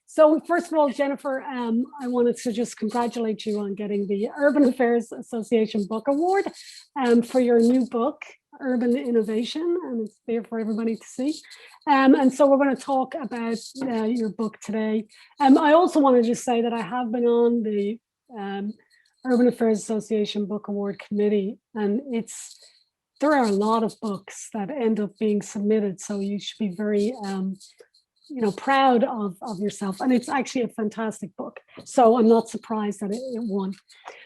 So first of all, Jennifer, I wanted to just congratulate you on getting the Urban Affairs Association Book Award for your new book, Urban Innovation, and it's there for everybody to see. And so we're going to talk about your book today. I also want to just say that I have been on the Urban Affairs Association Book Award Committee, and there are a lot of books that end up being submitted, so you should be very proud of yourself, and it's actually a fantastic book. So I'm not surprised that it won.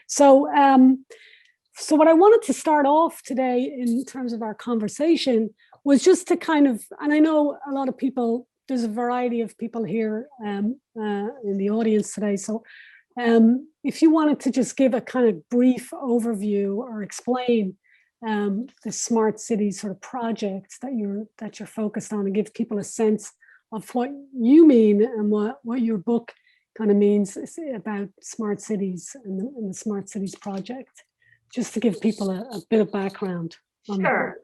So so what I wanted to start off today in terms of our conversation was just to kind of, and I know a lot of people, there's a variety of people here in the audience today. So if you wanted to just give a kind of brief overview or explain the smart cities sort of projects that you're focused on, and give people a sense of what you mean and what your book kind of means about smart cities and the Smart Cities Project, just to give people a bit of background. Sure.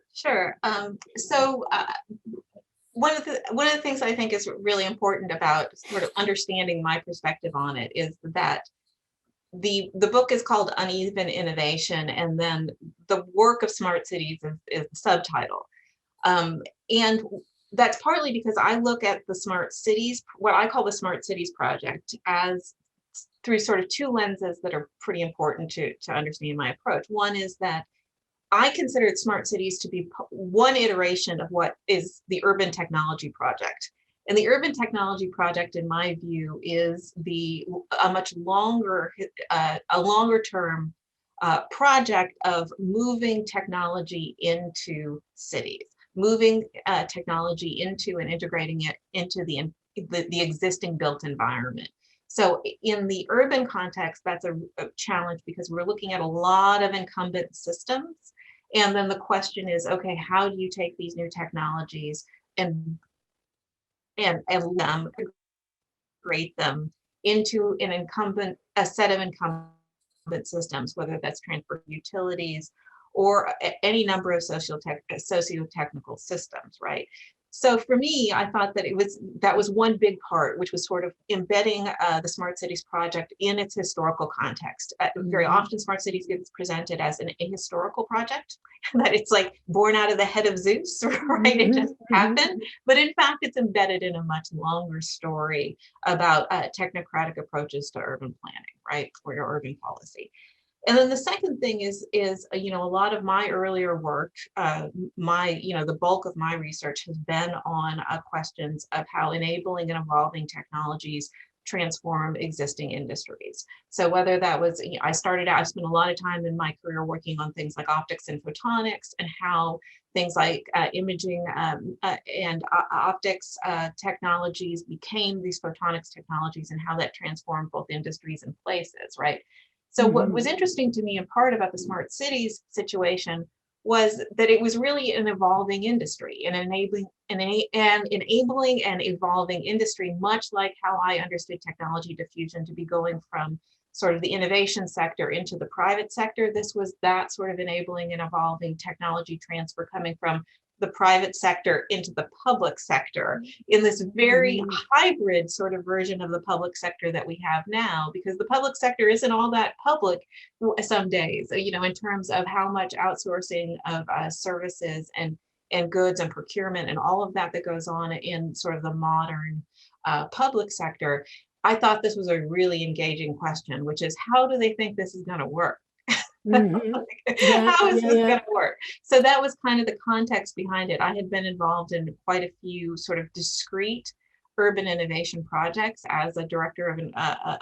One of the things I think is really important about sort of understanding my perspective on it is that the book is called Uneven Innovation, and then the work of smart cities is the subtitle. And that's partly because I look at the smart cities, what I call the Smart Cities Project, as through sort of two lenses that are pretty important to understand my approach. One is that I consider smart cities to be one iteration of what is the Urban Technology Project. And the Urban Technology Project, in my view, is a much longer, a longer term project of moving technology into cities, moving technology into and integrating it into the existing built environment. So in the urban context, that's a challenge because we're looking at a lot of incumbent systems. And then the question is, okay, how do you take these new technologies and integrate them into a set of incumbent systems, whether that's transport utilities or any number of socio-technical systems, right? So for me, I thought that that was one big part, which was sort of embedding the Smart Cities Project in its historical context. Very often, Smart Cities gets presented as a historical project, that it's like born out of the head of Zeus, right? It just happened. But in fact, it's embedded in a much longer story about technocratic approaches to urban planning, right, for your urban policy. And then the second thing is a lot of my earlier work, the bulk of my research has been on questions of how enabling and evolving technologies transform existing industries. So whether that was, I spent a lot of time in my career working on things like optics and photonics, and how things like imaging and optics technologies became these photonics technologies, and how that transformed both industries and places, right? So what was interesting to me in part about the smart cities situation was that it was really an evolving industry, and enabling and evolving industry, much like how I understood technology diffusion to be going from sort of the innovation sector into the private sector. This was that sort of enabling and evolving technology transfer coming from the private sector into the public sector in this very hybrid sort of version of the public sector that we have now, because the public sector isn't all that public some days, in terms of how much outsourcing of services and goods and procurement and all of that goes on in sort of the modern public sector. I thought this was a really engaging question, which is, how do they think this is going to work? How is this going to work? So that was kind of the context behind it. I had been involved in quite a few sort of discrete urban innovation projects as a director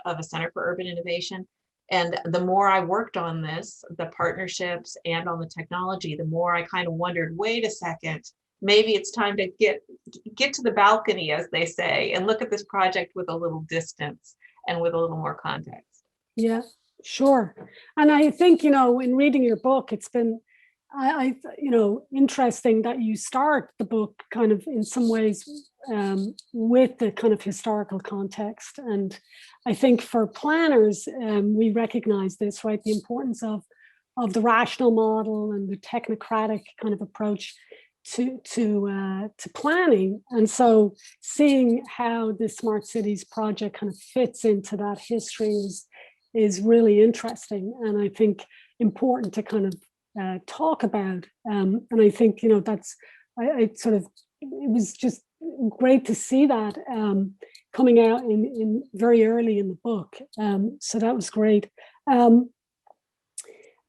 of a Center for Urban Innovation. And the more I worked on this, the partnerships and on the technology, the more I kind of wondered, wait a second, maybe it's time to get to the balcony, as they say, and look at this project with a little distance and with a little more context. Yeah. Sure. And I think, in reading your book, it's been, interesting that you start the book kind of in some ways with the kind of historical context. And I think for planners, we recognize this, right? The importance of the rational model and the technocratic kind of approach to planning. And so seeing how the Smart Cities project kind of fits into that history is really interesting, and I think important to kind of talk about. And I think, you know, that's, I sort of, it was just great to see that coming out in very early in the book. So that was great.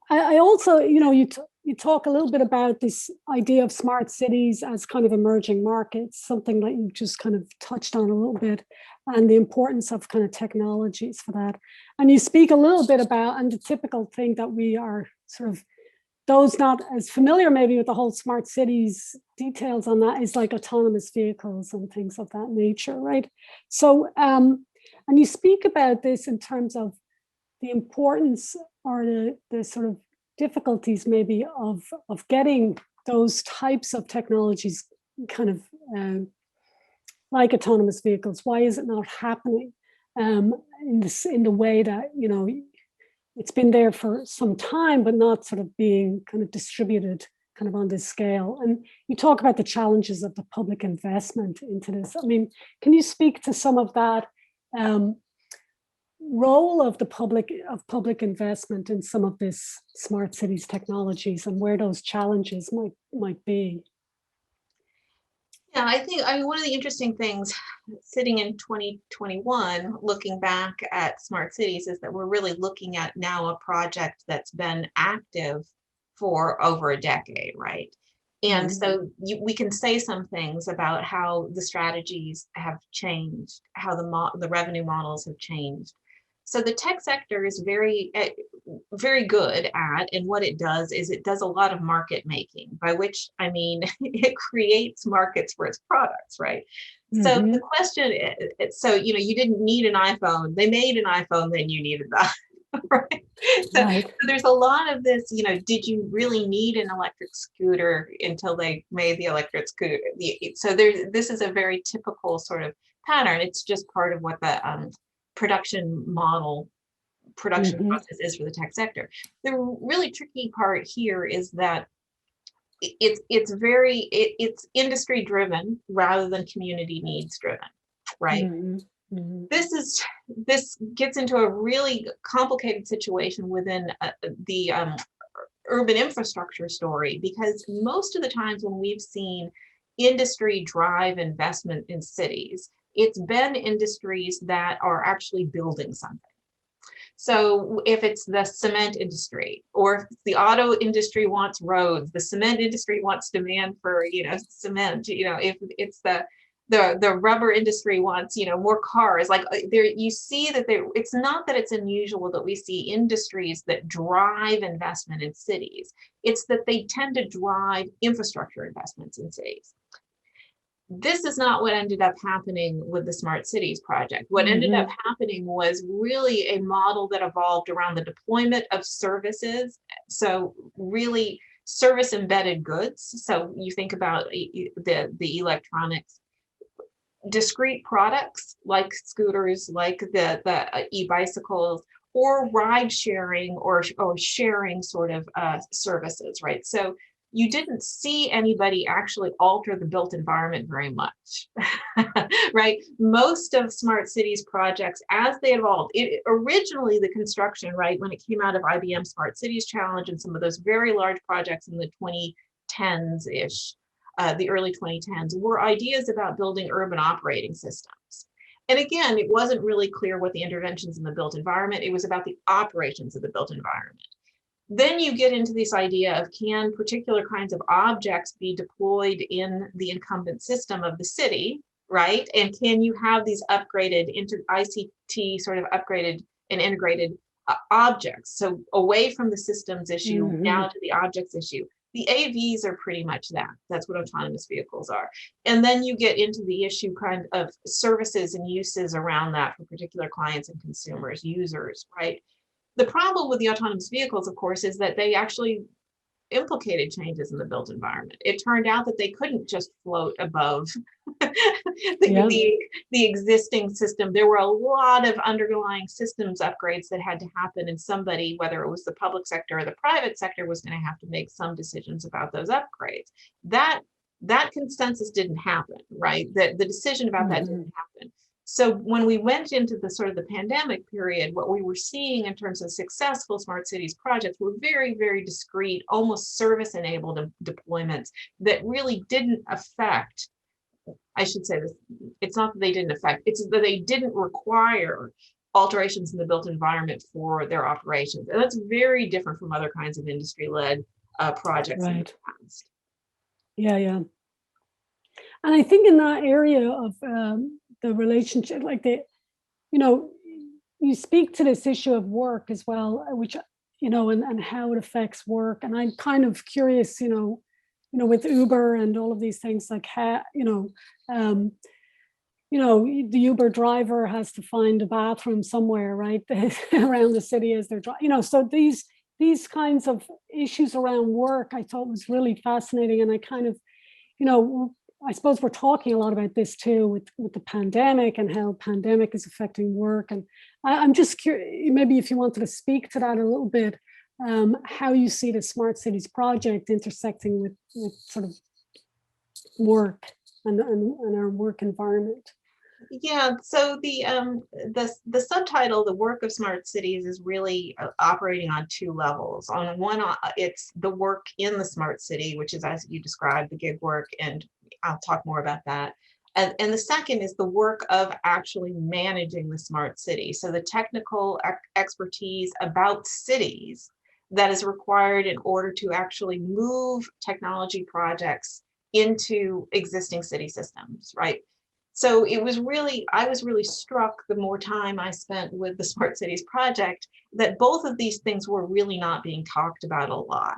I also, you know, you talk a little bit about this idea of smart cities as kind of emerging markets, something that you just kind of touched on a little bit, and the importance of kind of technologies for that. And you speak a little bit about, and the typical thing that we are sort of, those not as familiar maybe with the whole smart cities details on that, is like autonomous vehicles and things of that nature, right? So, and you speak about this in terms of the importance or the sort of difficulties maybe of getting those types of technologies kind of like autonomous vehicles. Why is it not happening in the way that, you know, it's been there for some time, but not sort of being kind of distributed kind of on this scale? And you talk about the challenges of the public investment into this. I mean, can you speak to some of that role of the public investment in some of this smart cities technologies and where those challenges might be? Yeah, I mean, one of the interesting things sitting in 2021, looking back at smart cities, is that we're really looking at now a project that's been active for over a decade, right? And so we can say some things about how the strategies have changed, how the revenue models have changed. So the tech sector is very good at, and what it does is it does a lot of market making, by which I mean it creates markets for its products, right? So the question is, so, you know, you didn't need an iPhone. They made an iPhone, then you needed that. Right. So there's a lot of this, you know, did you really need an electric scooter until they made the electric scooter? So this is a very typical sort of pattern. It's just part of what the production process is for the tech sector. The really tricky part here is that it's industry driven rather than community needs driven, right? This gets into a really complicated situation within the urban infrastructure story, because most of the times when we've seen industry drive investment in cities, it's been industries that are actually building something. So if it's the cement industry, or if the auto industry wants roads, the cement industry wants demand for, you know, cement, you know, if it's the rubber industry wants, you know, more cars, like there, you see that it's not that it's unusual that we see industries that drive investment in cities. It's that they tend to drive infrastructure investments in cities. This is not what ended up happening with the Smart Cities project. What ended up happening was really a model that evolved around the deployment of services. So really service embedded goods. So you think about the electronics, discrete products like scooters, like the e-bicycles, or ride sharing or sharing sort of services, right? So you didn't see anybody actually alter the built environment very much, right? Most of Smart Cities projects, as they evolved, originally the construction, right, when it came out of IBM Smart Cities Challenge and some of those very large projects in the 2010s-ish, the early 2010s, were ideas about building urban operating systems. And again, it wasn't really clear what the interventions in the built environment, it was about the operations of the built environment. Then you get into this idea of, can particular kinds of objects be deployed in the incumbent system of the city, right? And can you have these upgraded into ICT sort of upgraded and integrated objects? So away from the systems issue, now to the objects issue. The AVs are pretty much that. That's what autonomous vehicles are. And then you get into the issue kind of services and uses around that for particular clients and consumers, users, right? The problem with the autonomous vehicles, of course, is that they actually implicated changes in the built environment. It turned out that they couldn't just float above the existing system. There were a lot of underlying systems upgrades that had to happen, and somebody, whether it was the public sector or the private sector, was going to have to make some decisions about those upgrades. That That consensus didn't happen, right? The decision about that didn't happen. So when we went into the sort of the pandemic period, what we were seeing in terms of successful smart cities projects were very, very discrete, almost service-enabled deployments that really didn't affect, I should say this, it's not that they didn't affect, it's that they didn't require alterations in the built environment for their operations. And that's very different from other kinds of industry-led projects in the past. Yeah, yeah. And I think in that area of the relationship, like you speak to this issue of work as well, which, and how it affects work. And I'm kind of curious, with Uber and all of these things, like how, the Uber driver has to find a bathroom somewhere, right, around the city as they're driving, so these kinds of issues around work, I thought was really fascinating. And I kind of, I suppose we're talking a lot about this too with the pandemic and how pandemic is affecting work. And I'm just curious, maybe if you wanted to speak to that a little bit, how you see the Smart Cities project intersecting with sort of work and our work environment. Yeah, so the subtitle, "The Work of Smart Cities," is really operating on two levels. On one, it's the work in the smart city, which is, as you described, the gig work, and I'll talk more about that. And the second is the work of actually managing the smart city. So the technical expertise about cities that is required in order to actually move technology projects into existing city systems, right? So I was really struck the more time I spent with the Smart Cities project that both of these things were really not being talked about a lot.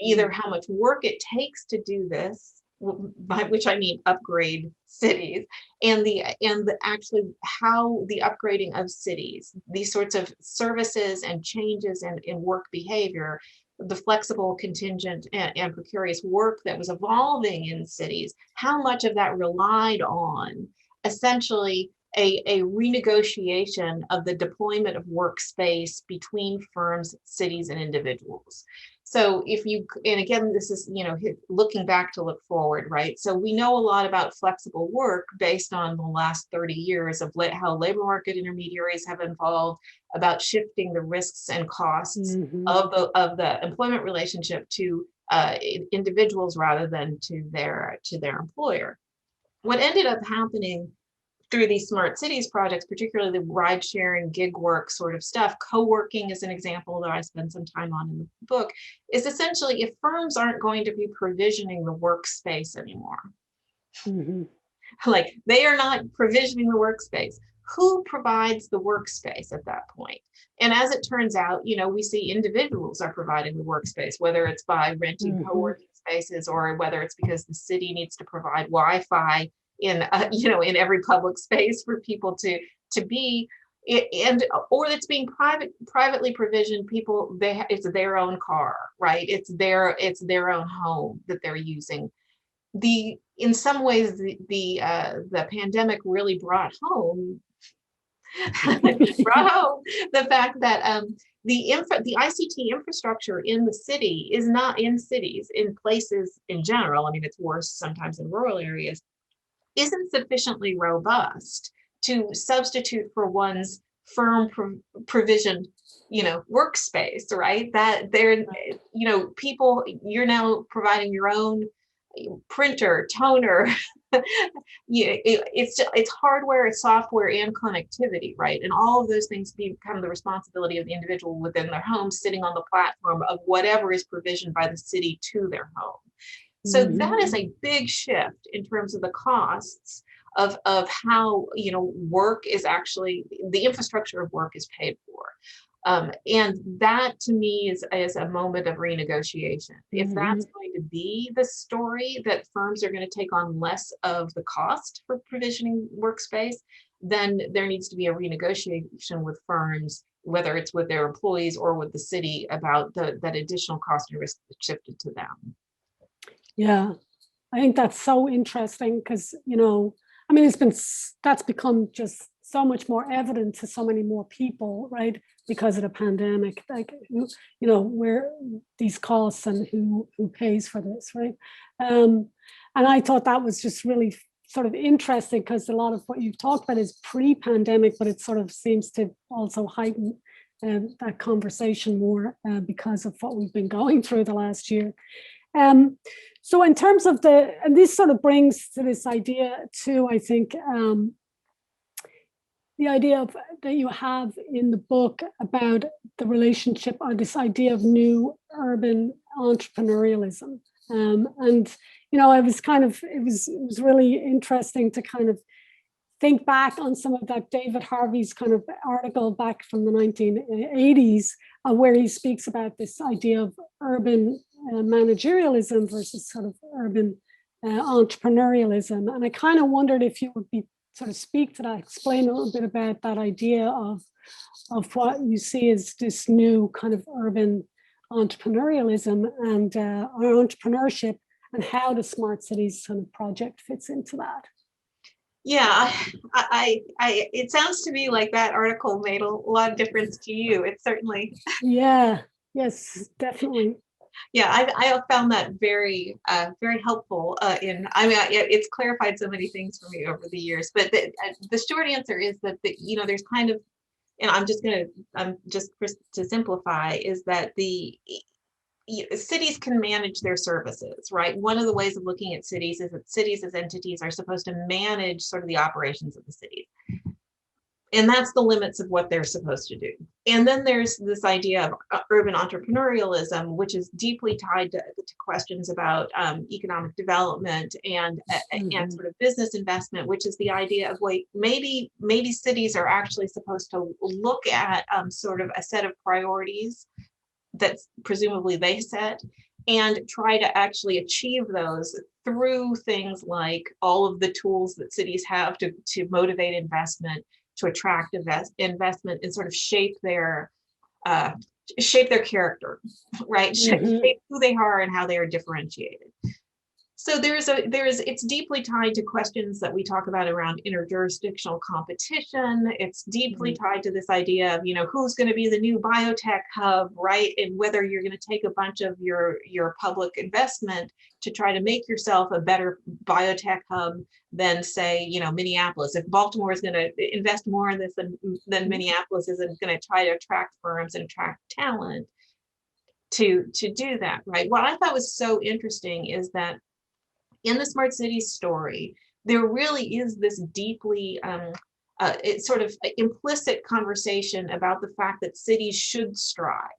Either how much work it takes to do this, by which I mean upgrade cities, and actually how the upgrading of cities, these sorts of services and changes in work behavior, the flexible, contingent, and precarious work that was evolving in cities, how much of that relied on essentially a renegotiation of the deployment of workspace between firms, cities, and individuals. So and again, this is, looking back to look forward, right? So we know a lot about flexible work based on the last 30 years of how labor market intermediaries have evolved, about shifting the risks and costs of the employment relationship to individuals rather than to their employer. What ended up happening through these smart cities projects, particularly the ride sharing, gig work sort of stuff, co-working is an example that I spend some time on in the book, is essentially if firms aren't going to be provisioning the workspace anymore, like they are not provisioning the workspace, who provides the workspace at that point? And as it turns out, we see individuals are providing the workspace, whether it's by renting co-working spaces or whether it's because the city needs to provide Wi-Fi in every public space for people to be, or it's being privately provisioned. It's their own car, right? It's their own home that they're using. In some ways, the pandemic really brought home the fact that the ICT infrastructure in the city is not in cities, in places in general. I mean, it's worse sometimes in rural areas, isn't sufficiently robust to substitute for one's firm provisioned, workspace, right? That they're, people, you're now providing your own printer, toner, it's hardware, it's software, and connectivity, right? And all of those things become the responsibility of the individual within their home, sitting on the platform of whatever is provisioned by the city to their home. So that is a big shift in terms of the costs of how, work is actually, the infrastructure of work is paid for. And that to me is a moment of renegotiation. If that's going to be the story, that firms are going to take on less of the cost for provisioning workspace, then there needs to be a renegotiation with firms, whether it's with their employees or with the city, about that additional cost and risk that's shifted to them. Yeah, I think that's so interesting because, I mean, that's become just so much more evident to so many more people, right? Because of the pandemic, like, where these costs and who pays for this, right? And I thought that was just really sort of interesting, because a lot of what you've talked about is pre-pandemic, but it sort of seems to also heighten that conversation more because of what we've been going through the last year. So in terms of and this sort of brings to this idea too, I think, the idea that you have in the book about the relationship, or this idea of new urban entrepreneurialism. And, it was really interesting to kind of think back on some of that David Harvey's kind of article back from the 1980s, where he speaks about this idea of urban managerialism versus sort of urban entrepreneurialism. And I kind of wondered if you would be sort of speak to that, explain a little bit about that idea of what you see as this new kind of urban entrepreneurialism and or entrepreneurship, and how the Smart Cities kind of project fits into that. Yeah, it sounds to me like that article made a lot of difference to you. It certainly. Yeah, yes, definitely. Yeah, I found that very helpful it's clarified so many things for me over the years. But the short answer is that there's kind of, and I'm just to simplify, is that the cities can manage their services, right? One of the ways of looking at cities is that cities as entities are supposed to manage sort of the operations of the city. And that's the limits of what they're supposed to do. And then there's this idea of urban entrepreneurialism, which is deeply tied to questions about economic development and sort of business investment, which is the idea of, wait, maybe cities are actually supposed to look at sort of a set of priorities that presumably they set, and try to actually achieve those through things like all of the tools that cities have to motivate investment, to attract investment, and sort of shape their character, right? Shape who they are and how they are differentiated. So it's deeply tied to questions that we talk about around interjurisdictional competition. It's deeply tied to this idea of, who's going to be the new biotech hub, right? And whether you're going to take a bunch of your public investment to try to make yourself a better biotech hub than, say, Minneapolis. If Baltimore is going to invest more in this than Minneapolis isn't going to try to attract firms and attract talent to do that, right? What I thought was so interesting is that in the Smart Cities story, there really is this deeply it's sort of implicit conversation about the fact that cities should strive.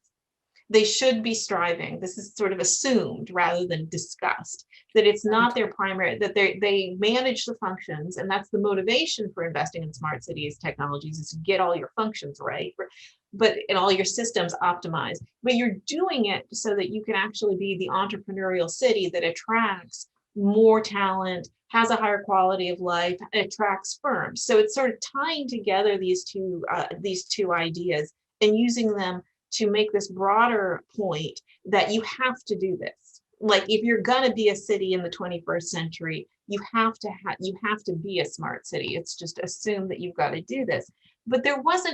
They should be striving. This is sort of assumed rather than discussed, that it's not their primary, that they manage the functions, and that's the motivation for investing in smart cities technologies, is to get all your functions right, and all your systems optimized. But you're doing it so that you can actually be the entrepreneurial city that attracts more talent, has a higher quality of life, attracts firms. So it's sort of tying together these two ideas and using them to make this broader point that you have to do this. Like, if you're going to be a city in the 21st century, you have to be a smart city. It's just assumed that you've got to do this. But there was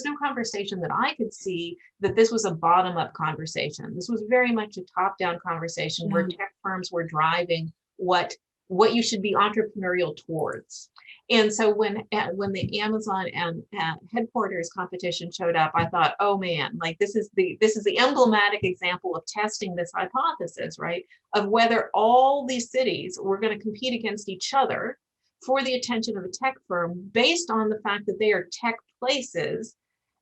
no conversation that I could see that this was a bottom-up conversation. This was very much a top-down conversation where tech firms were driving what you should be entrepreneurial towards. And so when the Amazon and headquarters competition showed up, I thought, oh man, like this is the emblematic example of testing this hypothesis, right? Of whether all these cities were going to compete against each other for the attention of a tech firm based on the fact that they are tech places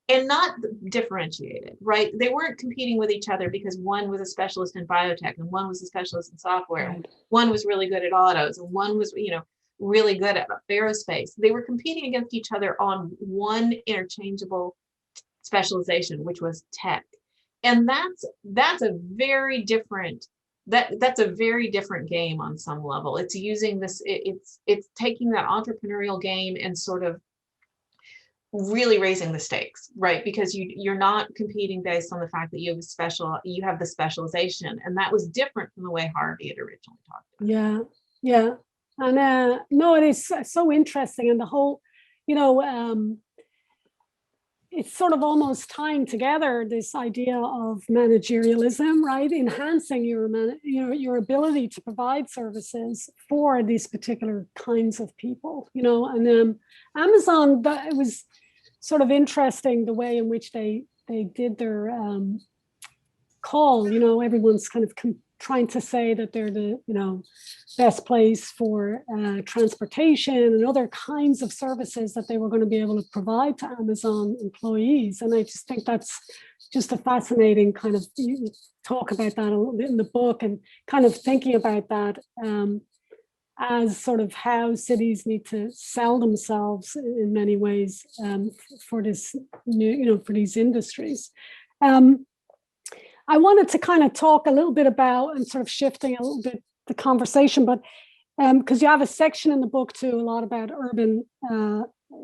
and not differentiated, right? They weren't competing with each other because one was a specialist in biotech and one was a specialist in software. Right. One was really good at autos and one was, really good at aerospace. They were competing against each other on one interchangeable specialization, which was tech. And that's a very different that's a very different game on some level. It's using this, it's taking that entrepreneurial game and sort of really raising the stakes, right? Because you're not competing based on the fact that you have the specialization, and that was different from the way Harvey had originally talked about. Yeah. And no, it is so interesting, and the whole, you know, it's sort of almost tying together this idea of managerialism, right? Enhancing your ability to provide services for these particular kinds of people, you know. And Amazon, it was sort of interesting the way in which they did their call. You know, everyone's kind of trying to say that they're the, you know, best place for transportation and other kinds of services that they were going to be able to provide to Amazon employees. And I just think that's just a fascinating kind of, you talk about that a little bit in the book, and kind of thinking about that as sort of how cities need to sell themselves in many ways for this new, you know, for these industries. I wanted to kind of talk a little bit about, and sort of shifting a little bit the conversation, but because you have a section in the book too, a lot about urban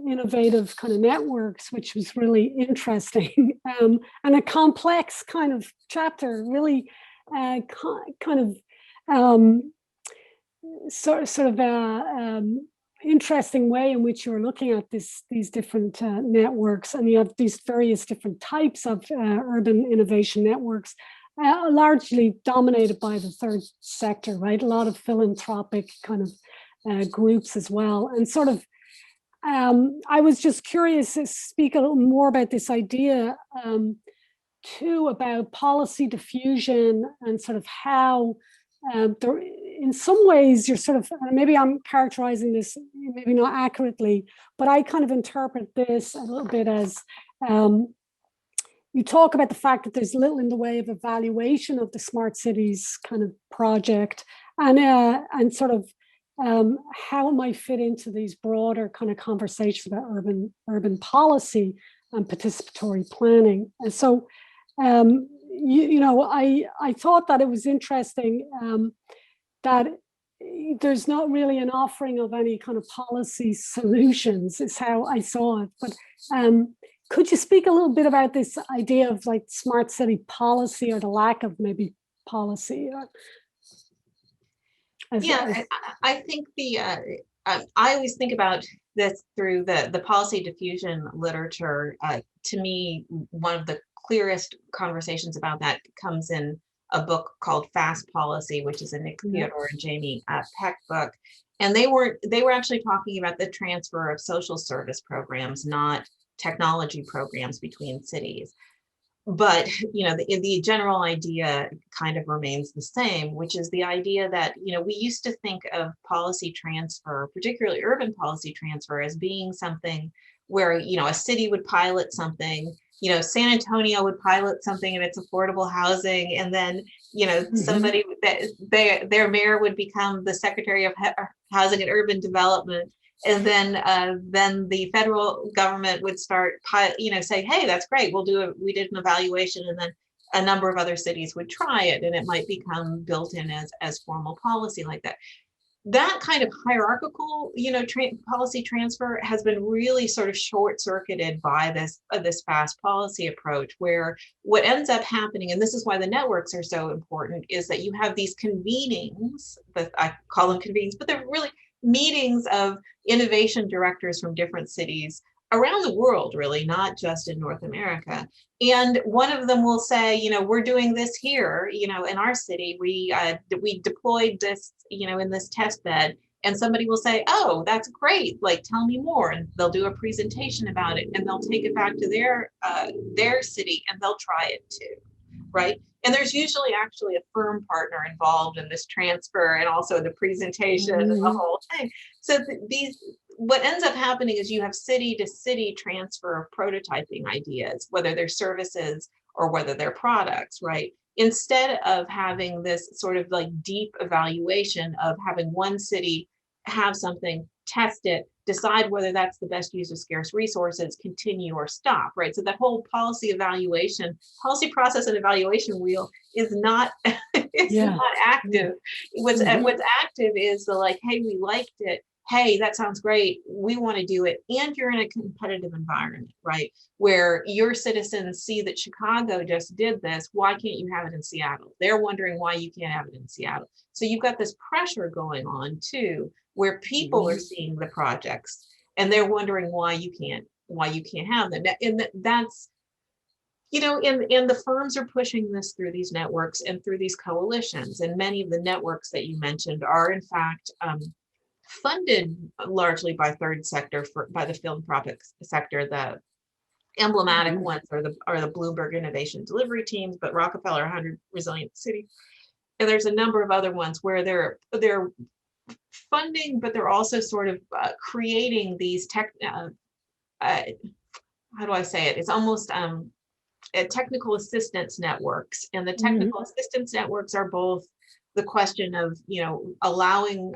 innovative kind of networks, which was really interesting, and a complex kind of chapter, really kind of sort of interesting way in which you're looking at these different networks, and you have these various different types of urban innovation networks, largely dominated by the third sector, right? A lot of philanthropic kind of groups as well. And sort of, I was just curious to speak a little more about this idea too, about policy diffusion, and sort of how there, in some ways, you're sort of, maybe I'm characterizing this maybe not accurately, but I kind of interpret this a little bit as you talk about the fact that there's little in the way of evaluation of the smart cities kind of project, and sort of how it might fit into these broader kind of conversations about urban policy and participatory planning. And so, you know, I thought that it was interesting that there's not really an offering of any kind of policy solutions, is how I saw it. But could you speak a little bit about this idea of like smart city policy, or the lack of maybe policy? I think I always think about this through the policy diffusion literature. To me, one of the clearest conversations about that comes in a book called Fast Policy, which is a Nick Theodore and Jamie Peck book. And they were actually talking about the transfer of social service programs, not technology programs, between cities. But, you know, the general idea kind of remains the same, which is the idea that, you know, we used to think of policy transfer, particularly urban policy transfer, as being something where, you know, a city would pilot something, you know, San Antonio would pilot something and it's affordable housing. And then, you know, somebody that their mayor would become the Secretary of Housing and Urban Development. And then the federal government would start, you know, say, hey, that's great. We did an evaluation, and then a number of other cities would try it, and it might become built in as formal policy like that. That kind of hierarchical, you know, policy transfer has been really sort of short-circuited by this fast policy approach, where what ends up happening, and this is why the networks are so important, is that you have these convenings, that I call them convenings, but they're really meetings of innovation directors from different cities around the world, really, not just in North America. And one of them will say, you know, we're doing this here, you know, in our city, we deployed this, you know, in this test bed. And somebody will say, oh, that's great, like, tell me more. And they'll do a presentation about it, and they'll take it back to their city, and they'll try it too, right? And there's usually actually a firm partner involved in this transfer, and also the presentation and the whole thing. So what ends up happening is you have city to city transfer of prototyping ideas, whether they're services or whether they're products, right? Instead of having this sort of like deep evaluation of having one city have something, test it, decide whether that's the best use of scarce resources, continue or stop, right? So that whole policy process and evaluation wheel is not, not active. What's active is the like, hey, we liked it. Hey, that sounds great. We want to do it. And you're in a competitive environment, right? Where your citizens see that Chicago just did this. Why can't you have it in Seattle? They're wondering why you can't have it in Seattle. So you've got this pressure going on too, where people are seeing the projects and they're wondering why you can't have them. And that's, and the firms are pushing this through these networks and through these coalitions. And many of the networks that you mentioned are in fact funded largely by third sector, by the philanthropic sector. The emblematic ones are the Bloomberg Innovation Delivery Teams, but Rockefeller 100 Resilient Cities. And there's a number of other ones where they're funding, but they're also sort of creating these how do I say it? It's almost technical assistance networks. And the technical assistance networks are both the question of, allowing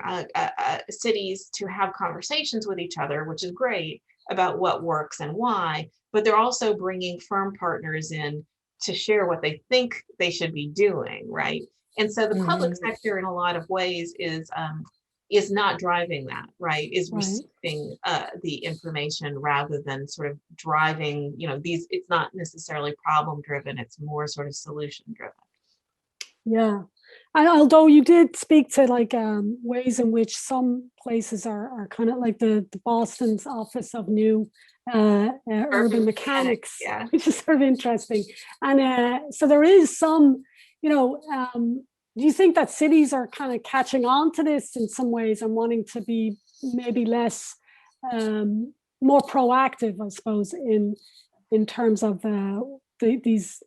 cities to have conversations with each other, which is great, about what works and why, but they're also bringing firm partners in to share what they think they should be doing, right? And so the public sector in a lot of ways is not driving that, right? Is receiving the information rather than sort of driving, it's not necessarily problem driven, it's more sort of solution driven. Yeah. And although you did speak to like ways in which some places are kind of like the Boston's Office of New Urban Mechanics, yeah. which is sort of interesting. And so there is some, do you think that cities are kind of catching on to this in some ways and wanting to be maybe less, more proactive, I suppose, in terms of these,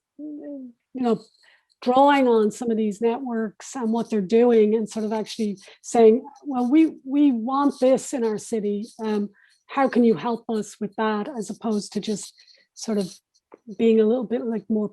drawing on some of these networks and what they're doing and sort of actually saying, well, we want this in our city. How can you help us with that? As opposed to just sort of being a little bit like more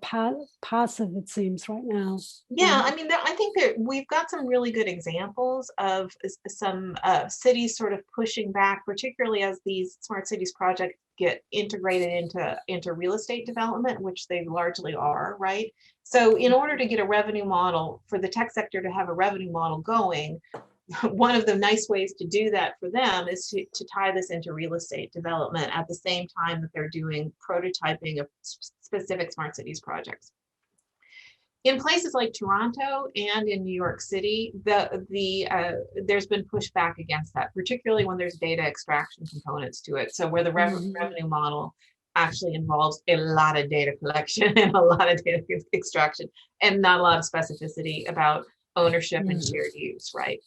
passive, it seems right now. Yeah, I mean, I think that we've got some really good examples of some cities sort of pushing back, particularly as these smart cities projects get integrated into real estate development, which they largely are, right? So in order to get a revenue model, for the tech sector to have a revenue model going, one of the nice ways to do that for them is to tie this into real estate development at the same time that they're doing prototyping of specific smart cities projects. In places like Toronto and in New York City, there's been pushback against that, particularly when there's data extraction components to it. So where the revenue model actually involves a lot of data collection and a lot of data extraction and not a lot of specificity about ownership and shared use, right?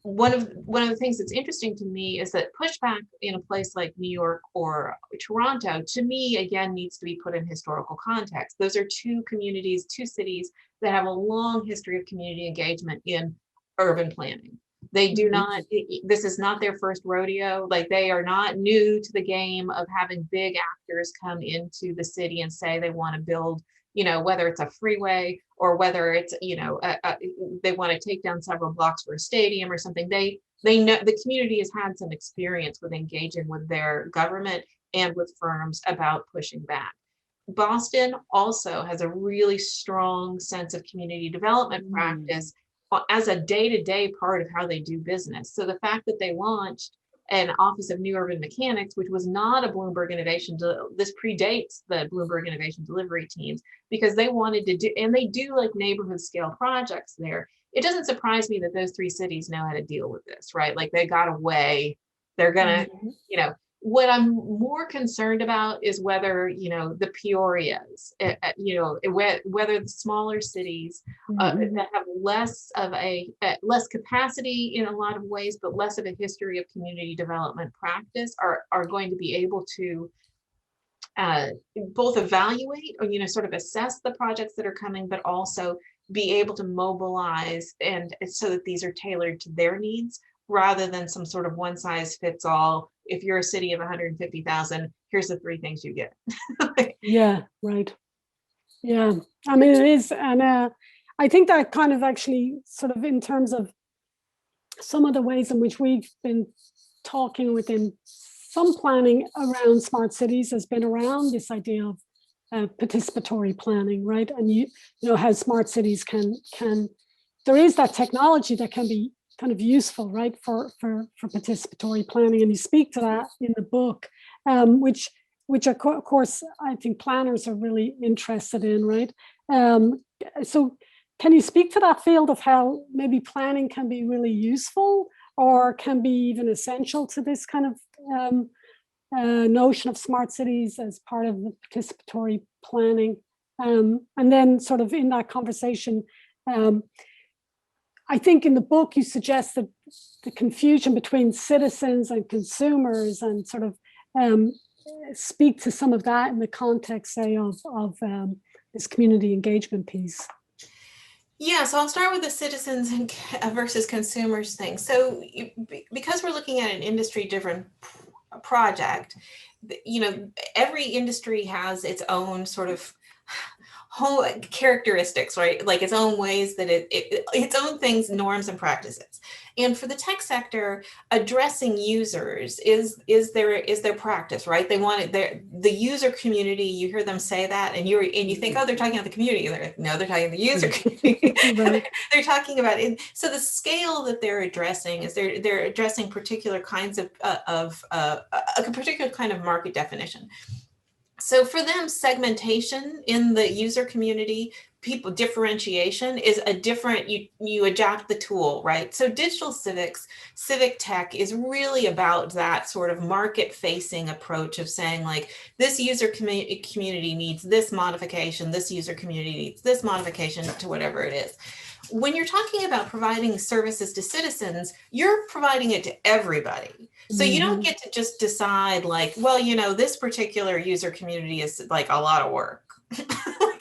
One of the things that's interesting to me is that pushback in a place like New York or Toronto, to me, again, needs to be put in historical context. Those are two communities, two cities that have a long history of community engagement in urban planning. They do not, this is not their first rodeo. Like, they are not new to the game of having big actors come into the city and say they want to build, whether it's a freeway or whether it's, they want to take down several blocks for a stadium or something. They know the community has had some experience with engaging with their government and with firms about pushing back. Boston also has a really strong sense of community development practice as a day-to-day part of how they do business. So the fact that they launched an Office of New Urban Mechanics, which was not a Bloomberg Innovation, this predates the Bloomberg Innovation Delivery Teams, because they wanted to do, and they do like neighborhood scale projects there. It doesn't surprise me that those three cities know how to deal with this, right? Like, they got a way, they're gonna, what I'm more concerned about is whether, the Peorias, whether the smaller cities that have less of less capacity in a lot of ways, but less of a history of community development practice are going to be able to both evaluate or, sort of assess the projects that are coming, but also be able to mobilize and so that these are tailored to their needs, rather than some sort of one size fits all. If you're a city of 150,000, here's the three things you get. Yeah, right. Yeah, I mean, it is. And I think that kind of actually sort of in terms of some of the ways in which we've been talking within some planning around smart cities has been around this idea of participatory planning, right? And you know how smart cities can there is that technology that can be kind of useful, right, for participatory planning, and you speak to that in the book, which of course I think planners are really interested in, right? So can you speak to that field of how maybe planning can be really useful or can be even essential to this kind of notion of smart cities as part of the participatory planning. And then sort of in that conversation, I think in the book you suggest that the confusion between citizens and consumers, and sort of speak to some of that in the context, say, of this community engagement piece. Yeah, so I'll start with the citizens versus consumers thing. So because we're looking at an industry-driven project, every industry has its own sort of whole characteristics, right? Like its own ways that its own things, norms and practices. And for the tech sector, addressing users is their practice, right? They want it, the user community. You hear them say that, and you think, oh, they're talking about the community. They're like, no, they're talking about the user community. Right. They're talking about it. So the scale that they're addressing is they're addressing particular kinds of a particular kind of market definition. So for them, segmentation in the user community, differentiation is a different, you adapt the tool, right? So digital civic tech is really about that sort of market facing approach of saying, like, this user community needs this modification, this user community needs this modification to whatever it is. When you're talking about providing services to citizens, you're providing it to everybody. So you don't get to just decide, like, well, this particular user community is like a lot of work.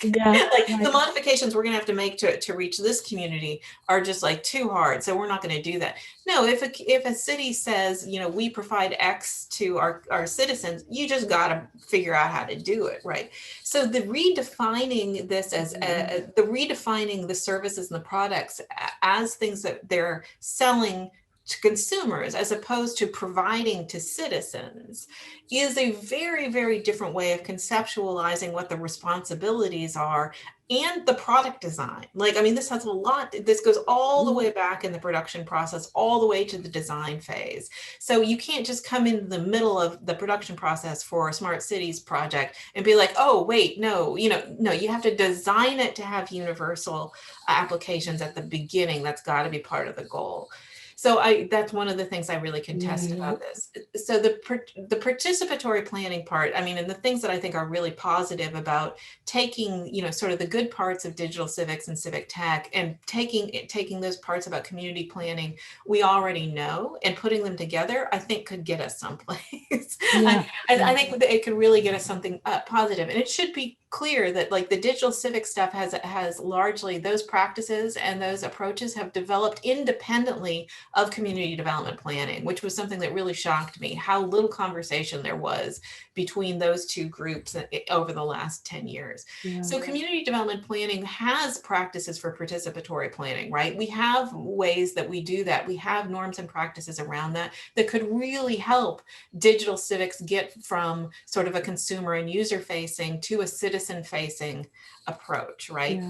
The modifications we're going to have to make to reach this community are just like too hard. So we're not going to do that. No, if a city says, we provide X to our citizens, you just got to figure out how to do it, right? So the redefining this as redefining the services and the products as things that they're selling to consumers as opposed to providing to citizens is a very, very different way of conceptualizing what the responsibilities are and the product design. This has a lot, this goes all the way back in the production process, all the way to the design phase. So you can't just come in the middle of the production process for a smart cities project and be like, oh, wait, no, no, you have to design it to have universal applications at the beginning. That's got to be part of the goal. So that's one of the things I really contest about this. So the participatory planning part, and the things that I think are really positive about taking, sort of the good parts of digital civics and civic tech and taking those parts about community planning we already know and putting them together, I think could get us someplace. I think that it could really get us something positive. And it should be clear that, like, the digital civic stuff has largely, those practices and those approaches have developed independently of community development planning, which was something that really shocked me, how little conversation there was between those two groups over the last 10 years. So community development planning has practices for participatory planning, right? We have ways that we do that. We have norms and practices around that could really help digital civics get from sort of a consumer and user facing to a citizen facing approach, right?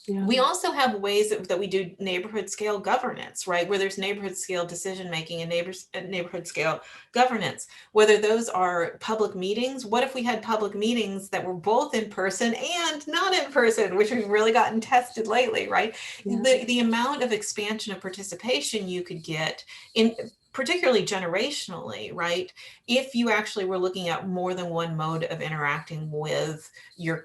We also have ways that we do neighborhood scale governance, right? Where there's neighborhood scale decision making and neighborhood scale governance, whether those are public meetings. What if we had public meetings that were both in person and not in person, which we've really gotten tested lately, right? The amount of expansion of participation you could get in, particularly generationally, right? If you actually were looking at more than one mode of interacting with your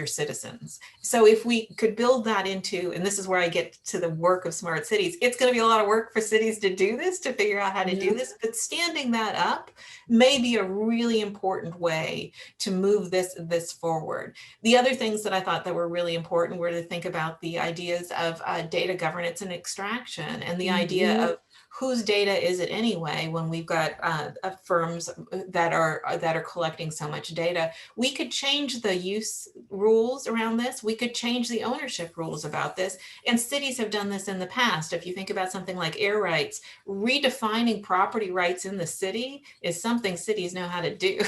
citizens. So if we could build that into, and this is where I get to the work of smart cities, it's going to be a lot of work for cities to do this, to figure out how to do this, but standing that up may be a really important way to move this forward. The other things that I thought that were really important were to think about the ideas of data governance and extraction, and the idea of whose data is it anyway when we've got firms that are collecting so much data. We could change the use rules around this. We could change the ownership rules about this. And cities have done this in the past. If you think about something like air rights, redefining property rights in the city is something cities know how to do.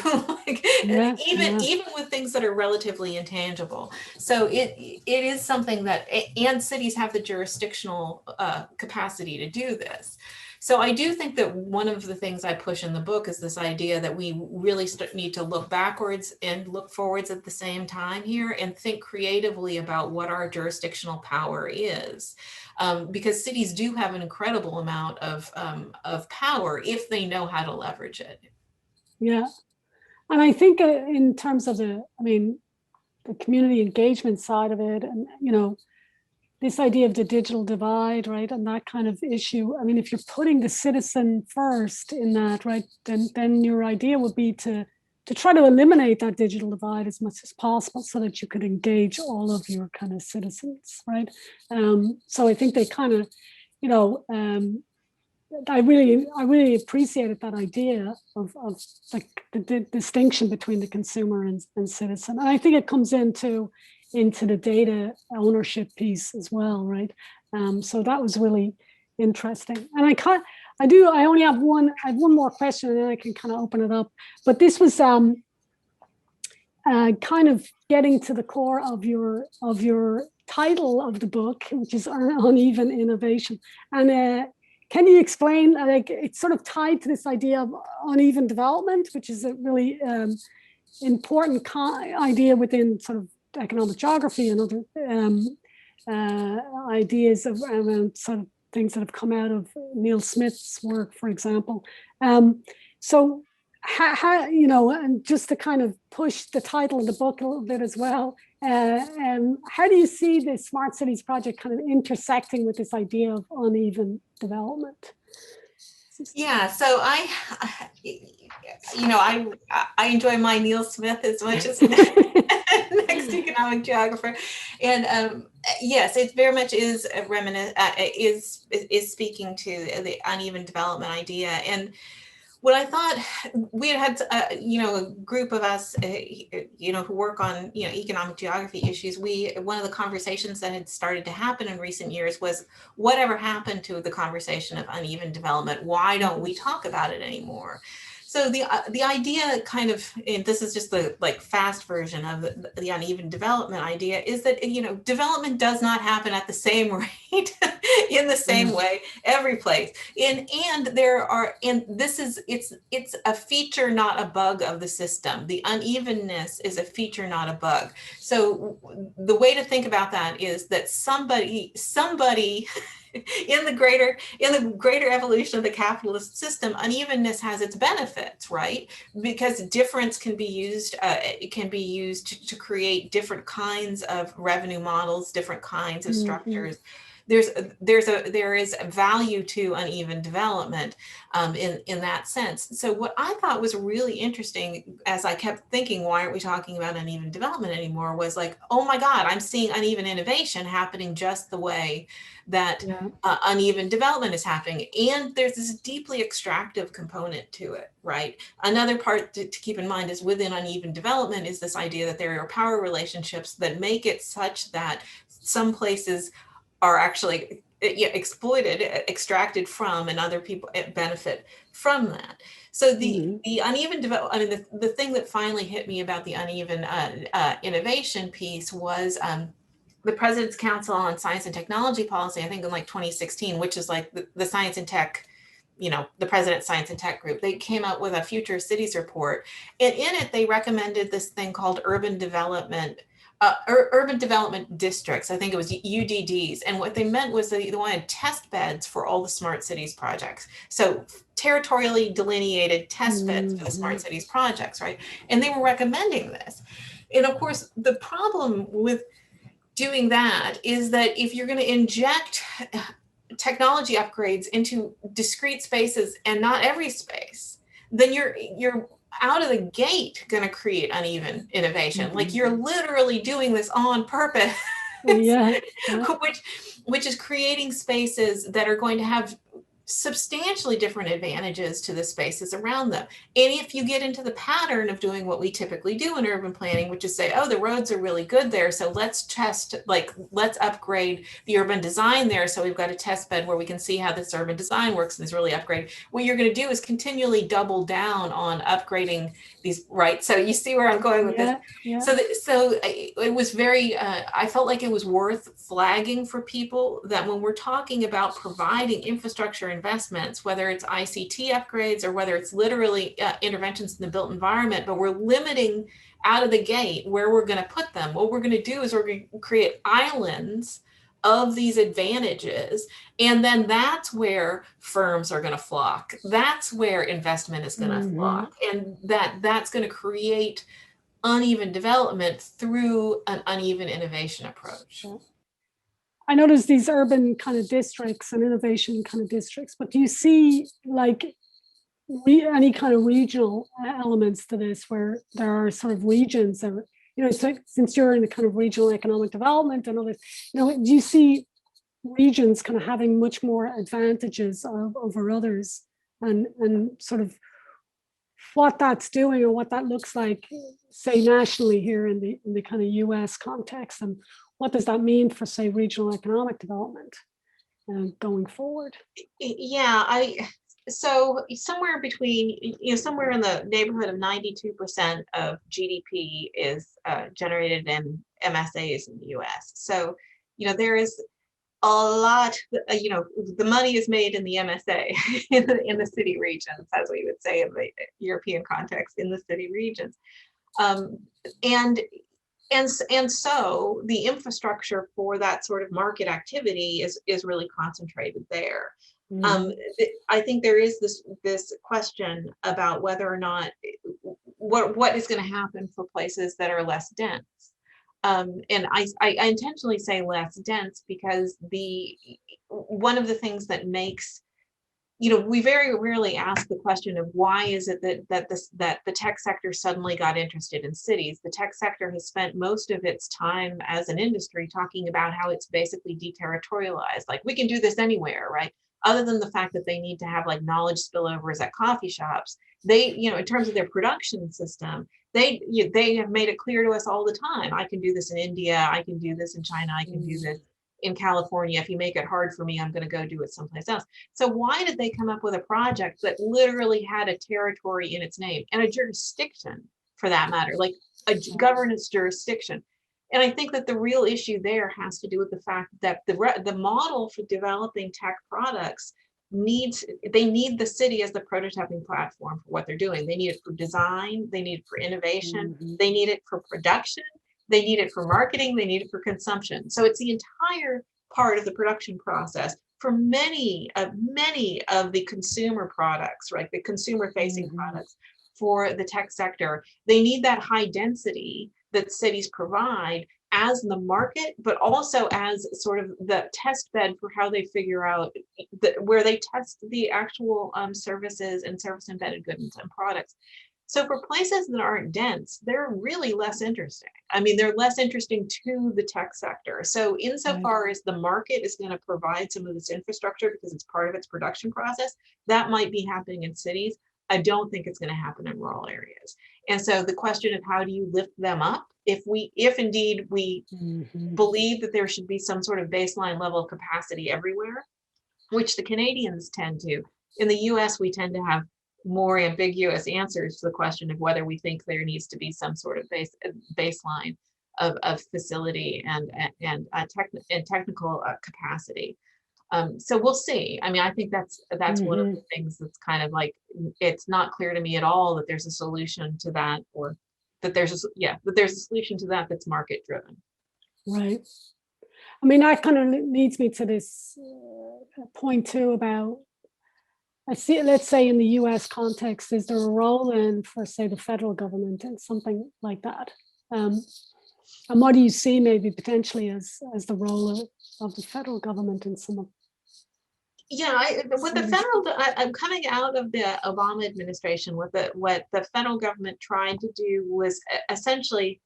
Even with things that are relatively intangible. So it is something that, and cities have the jurisdictional capacity to do this. So I do think that one of the things I push in the book is this idea that we really need to look backwards and look forwards at the same time here, and think creatively about what our jurisdictional power is. Because cities do have an incredible amount of power if they know how to leverage it. Yeah. And I think in terms of the community engagement side of it, and, this idea of the digital divide, right, and that kind of issue. I mean, if you're putting the citizen first in that, right, then your idea would be to try to eliminate that digital divide as much as possible, so that you could engage all of your kind of citizens, right? So I think they kind of, I really appreciated that idea of like the distinction between the consumer and citizen. And I think it comes into the data ownership piece as well, right? So that was really interesting. And I only have one more question, and then I can kind of open it up. But this was kind of getting to the core of your title of the book, which is Uneven Innovation. And can you explain, like, it's sort of tied to this idea of uneven development, which is a really important idea within sort of economic geography and other ideas around sort of things that have come out of Neil Smith's work, for example. So how, and just to kind of push the title of the book a little bit as well, how do you see the Smart Cities project kind of intersecting with this idea of uneven development? Yeah, so I enjoy my Neil Smith as much as next economic geographer, and yes, it very much is a is speaking to the uneven development idea. And what I thought, we had a group of us who work on economic geography issues. One of the conversations that had started to happen in recent years was, whatever happened to the conversation of uneven development? Why don't we talk about it anymore? So the idea, kind of, and this is just the fast version of the uneven development idea, is that development does not happen at the same rate in the same way every place. And it's a feature, not a bug of the system. The unevenness is a feature, not a bug. So the way to think about that is that somebody in the greater evolution of the capitalist system, unevenness has its benefits, right? Because difference can be used. It can be used to create different kinds of revenue models, different kinds of structures. There is value to uneven development in that sense. So what I thought was really interesting, as I kept thinking, why aren't we talking about uneven development anymore, was like, oh my God, I'm seeing uneven innovation happening just the way that uneven development is happening. And there's this deeply extractive component to it, right? Another part to keep in mind is, within uneven development is this idea that there are power relationships that make it such that some places are actually exploited, extracted from, and other people benefit from that. So the uneven development, the thing that finally hit me about the uneven innovation piece was the President's Council on Science and Technology Policy, I think in 2016, which is like the science and tech, the President's Science and Tech Group. They came out with a Future Cities report, and in it they recommended this thing called urban development districts. I think it was UDDs. And what they meant was that they wanted test beds for all the smart cities projects. So territorially delineated test beds for the smart cities projects, right? And they were recommending this. And of course, the problem with doing that is that if you're going to inject technology upgrades into discrete spaces and not every space, then you're out of the gate going to create uneven innovation. Like, you're literally doing this on purpose, which is creating spaces that are going to have substantially different advantages to the spaces around them. And if you get into the pattern of doing what we typically do in urban planning, which is say, oh, the roads are really good there, so let's let's upgrade the urban design there. So we've got a test bed where we can see how this urban design works and is really upgraded. What you're going to do is continually double down on upgrading these, right? So you see where I'm going with this. Yeah. So it was very, I felt like it was worth flagging for people that when we're talking about providing infrastructure investments, whether it's ICT upgrades or whether it's literally interventions in the built environment, but we're limiting out of the gate where we're going to put them. What we're going to do is we're going to create islands of these advantages. And then that's where firms are going to flock. That's where investment is going to flock. And that's going to create uneven development through an uneven innovation approach. I know there's these urban kind of districts and innovation kind of districts, but do you see like any kind of regional elements to this where there are sort of regions that, you know, so since you're in the kind of regional economic development and all this, you know, do you see regions kind of having much more advantages over others, and sort of what that's doing or what that looks like, say nationally here in the kind of US context, and what does that mean for, say, regional economic development going forward? Yeah, so somewhere between, you know, somewhere in the neighborhood of 92% of GDP is generated in MSAs in the US. So, you know, there is a lot, you know, the money is made in the MSA, in the city regions, as we would say in the European context, in the city regions. And so the infrastructure for that sort of market activity is really concentrated there. I think there is this question about whether or not what is going to happen for places that are less dense. And I intentionally say less dense because one of the things that makes, you know, we very rarely ask the question of why is it that the tech sector suddenly got interested in cities. The tech sector has spent most of its time as an industry talking about how it's basically de-territorialized. Like, we can do this anywhere, right? Other than the fact that they need to have like knowledge spillovers at coffee shops, they, you know, in terms of their production system, they have made it clear to us all the time, I can do this in India, I can do this in China, I can do this in California. If you make it hard for me, I'm going to go do it someplace else. So why did they come up with a project that literally had a territory in its name and a jurisdiction, for that matter, like a governance jurisdiction? And I think that the real issue there has to do with the fact that the model for developing tech products they need the city as the prototyping platform for what they're doing. They need it for design, they need it for innovation, they need it for production, they need it for marketing, they need it for consumption. So it's the entire part of the production process for many of the consumer products, right? The consumer facing products for the tech sector. They need that high density that cities provide as the market, but also as sort of the test bed for how they figure out where they test the actual services and service embedded goods and products. So for places that aren't dense, they're really less interesting. I mean, they're less interesting to the tech sector. So insofar as the market is going to provide some of this infrastructure because it's part of its production process, that might be happening in cities. I don't think it's going to happen in rural areas. And so the question of how do you lift them up, if indeed we believe that there should be some sort of baseline level of capacity everywhere, which the Canadians tend to. In the US, we tend to have more ambiguous answers to the question of whether we think there needs to be some sort of baseline of facility and technical capacity. So we'll see. I mean, I think that's one of the things that's kind of like, it's not clear to me at all that there's a solution to that, or that there's a solution to that that's market driven. Right. I mean, that kind of leads me to this point too about, let's say in the US context, is there a role in, for say, the federal government in something like that? And what do you see maybe potentially as the role of the federal government in some of? Yeah, with the federal, I'm coming out of the Obama administration. What the federal government tried to do was essentially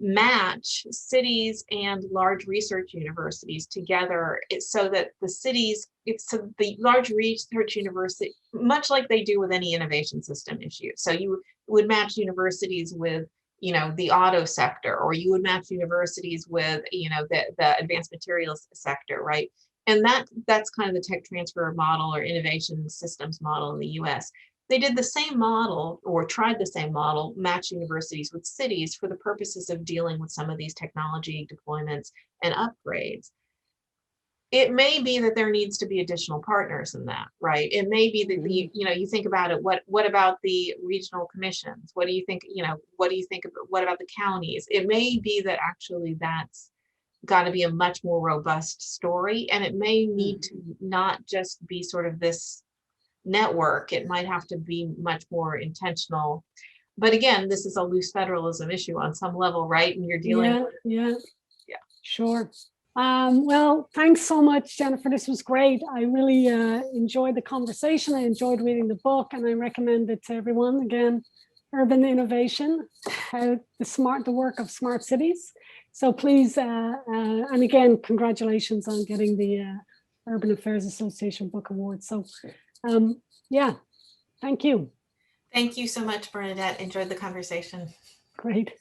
match cities and large research universities together, so that the large research university, much like they do with any innovation system issue. So you would match universities with, you know, the auto sector, or you would match universities with, you know, the advanced materials sector, right? And that's kind of the tech transfer model or innovation systems model in the US. They did the same model, or tried the same model, match universities with cities for the purposes of dealing with some of these technology deployments and upgrades. it may be that there needs to be additional partners in that, right? It may be that the, you think about it, what about the regional commissions? What do you think, what do you think about, what about the counties? It may be that actually that's got to be a much more robust story, and it may need to not just be sort of this network. It might have to be much more intentional. But again, this is a loose federalism issue on some level, right? And you're dealing with, yeah, sure. Well, thanks so much, Jennifer. This was great. I really enjoyed the conversation. I enjoyed reading the book, and I recommend it to everyone. Again, Urban Innovation, the work of smart cities. So please, and again, congratulations on getting the Urban Affairs Association Book Award. So yeah, thank you. Thank you so much, Bernadette. Enjoyed the conversation. Great.